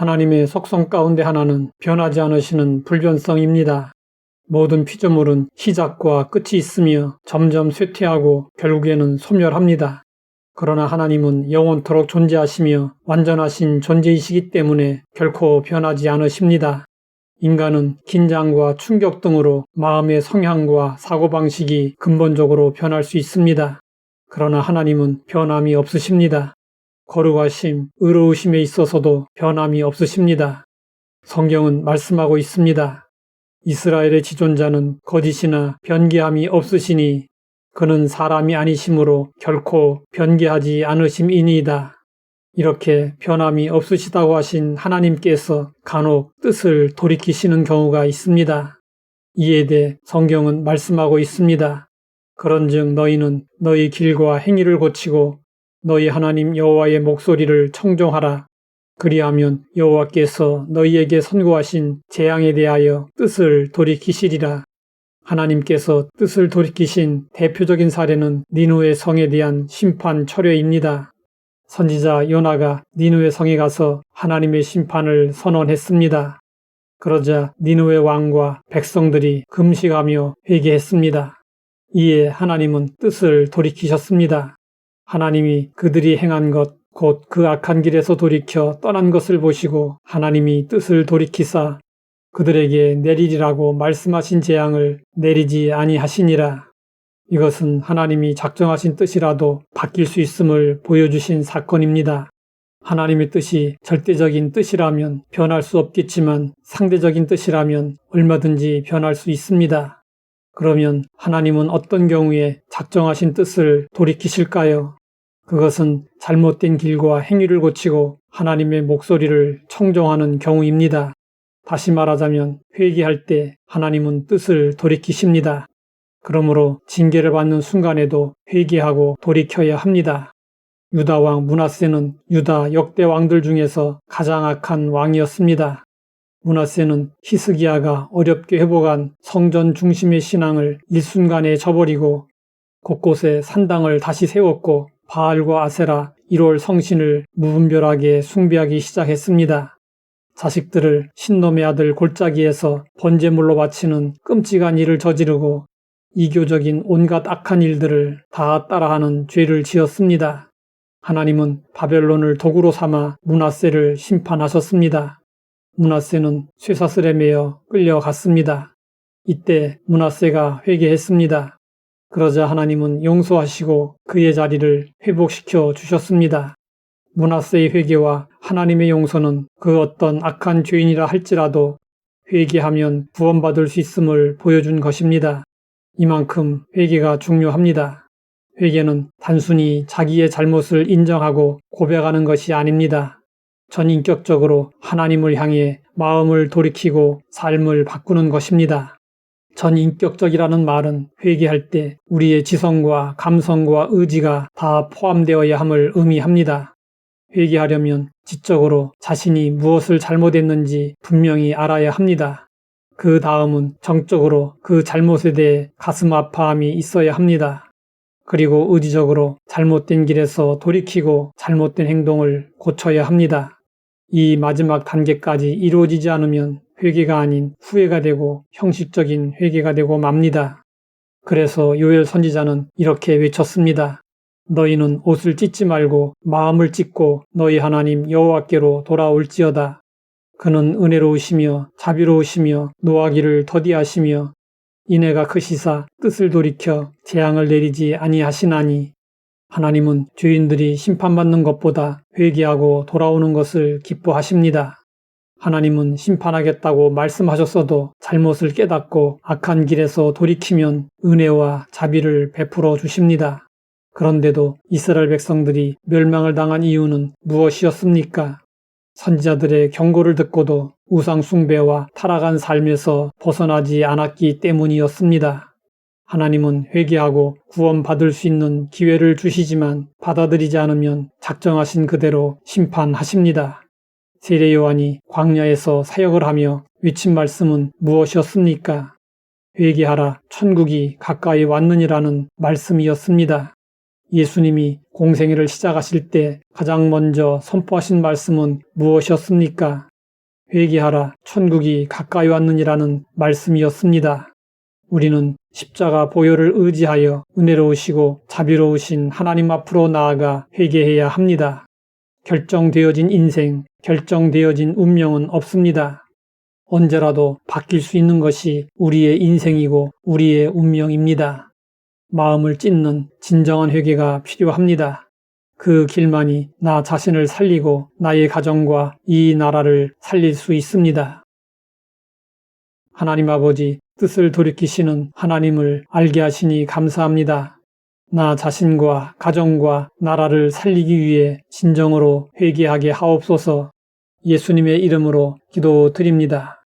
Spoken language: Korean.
하나님의 속성 가운데 하나는 변하지 않으시는 불변성입니다. 모든 피조물은 시작과 끝이 있으며 점점 쇠퇴하고 결국에는 소멸합니다. 그러나 하나님은 영원토록 존재하시며 완전하신 존재이시기 때문에 결코 변하지 않으십니다. 인간은 긴장과 충격 등으로 마음의 성향과 사고방식이 근본적으로 변할 수 있습니다. 그러나 하나님은 변함이 없으십니다. 거룩하심, 의로우심에 있어서도 변함이 없으십니다. 성경은 말씀하고 있습니다. 이스라엘의 지존자는 거짓이나 변개함이 없으시니 그는 사람이 아니심으로 결코 변개하지 않으심이니이다. 이렇게 변함이 없으시다고 하신 하나님께서 간혹 뜻을 돌이키시는 경우가 있습니다. 이에 대해 성경은 말씀하고 있습니다. 그런즉 너희는 너희 길과 행위를 고치고 너희 하나님 여호와의 목소리를 청종하라. 그리하면 여호와께서 너희에게 선고하신 재앙에 대하여 뜻을 돌이키시리라. 하나님께서 뜻을 돌이키신 대표적인 사례는 니느웨 성에 대한 심판 철회입니다. 선지자 요나가 니느웨 성에 가서 하나님의 심판을 선언했습니다. 그러자 니느웨 왕과 백성들이 금식하며 회개했습니다. 이에 하나님은 뜻을 돌이키셨습니다. 하나님이 그들이 행한 것, 곧 그 악한 길에서 돌이켜 떠난 것을 보시고 하나님이 뜻을 돌이키사 그들에게 내리리라고 말씀하신 재앙을 내리지 아니하시니라. 이것은 하나님이 작정하신 뜻이라도 바뀔 수 있음을 보여주신 사건입니다. 하나님의 뜻이 절대적인 뜻이라면 변할 수 없겠지만 상대적인 뜻이라면 얼마든지 변할 수 있습니다. 그러면 하나님은 어떤 경우에 작정하신 뜻을 돌이키실까요? 그것은 잘못된 길과 행위를 고치고 하나님의 목소리를 청종하는 경우입니다. 다시 말하자면 회개할 때 하나님은 뜻을 돌이키십니다. 그러므로 징계를 받는 순간에도 회개하고 돌이켜야 합니다. 유다 왕 므낫세는 유다 역대 왕들 중에서 가장 악한 왕이었습니다. 므낫세는 히스기야가 어렵게 회복한 성전 중심의 신앙을 일순간에 저버리고 곳곳에 산당을 다시 세웠고 바알과 아세라 1월 성신을 무분별하게 숭배하기 시작했습니다. 자식들을 신놈의 아들 골짜기에서 번제물로 바치는 끔찍한 일을 저지르고 이교적인 온갖 악한 일들을 다 따라하는 죄를 지었습니다. 하나님은 바벨론을 도구로 삼아 므낫세를 심판하셨습니다. 므낫세는 쇠사슬에 매여 끌려갔습니다. 이때 므낫세가 회개했습니다. 그러자 하나님은 용서하시고 그의 자리를 회복시켜 주셨습니다. 므낫세의 회개와 하나님의 용서는 그 어떤 악한 죄인이라 할지라도 회개하면 구원받을 수 있음을 보여준 것입니다. 이만큼 회개가 중요합니다. 회개는 단순히 자기의 잘못을 인정하고 고백하는 것이 아닙니다. 전인격적으로 하나님을 향해 마음을 돌이키고 삶을 바꾸는 것입니다. 전인격적이라는 말은 회개할 때 우리의 지성과 감성과 의지가 다 포함되어야 함을 의미합니다. 회개하려면 지적으로 자신이 무엇을 잘못했는지 분명히 알아야 합니다. 그 다음은 정적으로 그 잘못에 대해 가슴 아파함이 있어야 합니다. 그리고 의지적으로 잘못된 길에서 돌이키고 잘못된 행동을 고쳐야 합니다. 이 마지막 단계까지 이루어지지 않으면 회개가 아닌 후회가 되고 형식적인 회개가 되고 맙니다. 그래서 요엘 선지자는 이렇게 외쳤습니다. 너희는 옷을 찢지 말고 마음을 찢고 너희 하나님 여호와께로 돌아올지어다. 그는 은혜로우시며 자비로우시며 노하기를 더디하시며 인애가 크시사 뜻을 돌이켜 재앙을 내리지 아니하시나니 하나님은 죄인들이 심판받는 것보다 회개하고 돌아오는 것을 기뻐하십니다. 하나님은 심판하겠다고 말씀하셨어도 잘못을 깨닫고 악한 길에서 돌이키면 은혜와 자비를 베풀어 주십니다. 그런데도 이스라엘 백성들이 멸망을 당한 이유는 무엇이었습니까? 선지자들의 경고를 듣고도 우상 숭배와 타락한 삶에서 벗어나지 않았기 때문이었습니다. 하나님은 회개하고 구원받을 수 있는 기회를 주시지만 받아들이지 않으면 작정하신 그대로 심판하십니다. 세례 요한이 광야에서 사역을 하며 외친 말씀은 무엇이었습니까? 회개하라, 천국이 가까이 왔느니라는 말씀이었습니다. 예수님이 공생애를 시작하실 때 가장 먼저 선포하신 말씀은 무엇이었습니까? 회개하라, 천국이 가까이 왔느니라는 말씀이었습니다. 우리는 십자가 보혈을 의지하여 은혜로우시고 자비로우신 하나님 앞으로 나아가 회개해야 합니다. 결정되어진 인생, 결정되어진 운명은 없습니다. 언제라도 바뀔 수 있는 것이 우리의 인생이고 우리의 운명입니다. 마음을 찢는 진정한 회개가 필요합니다. 그 길만이 나 자신을 살리고 나의 가정과 이 나라를 살릴 수 있습니다. 하나님 아버지, 뜻을 돌이키시는 하나님을 알게 하시니 감사합니다. 나 자신과 가정과 나라를 살리기 위해 진정으로 회개하게 하옵소서. 예수님의 이름으로 기도드립니다.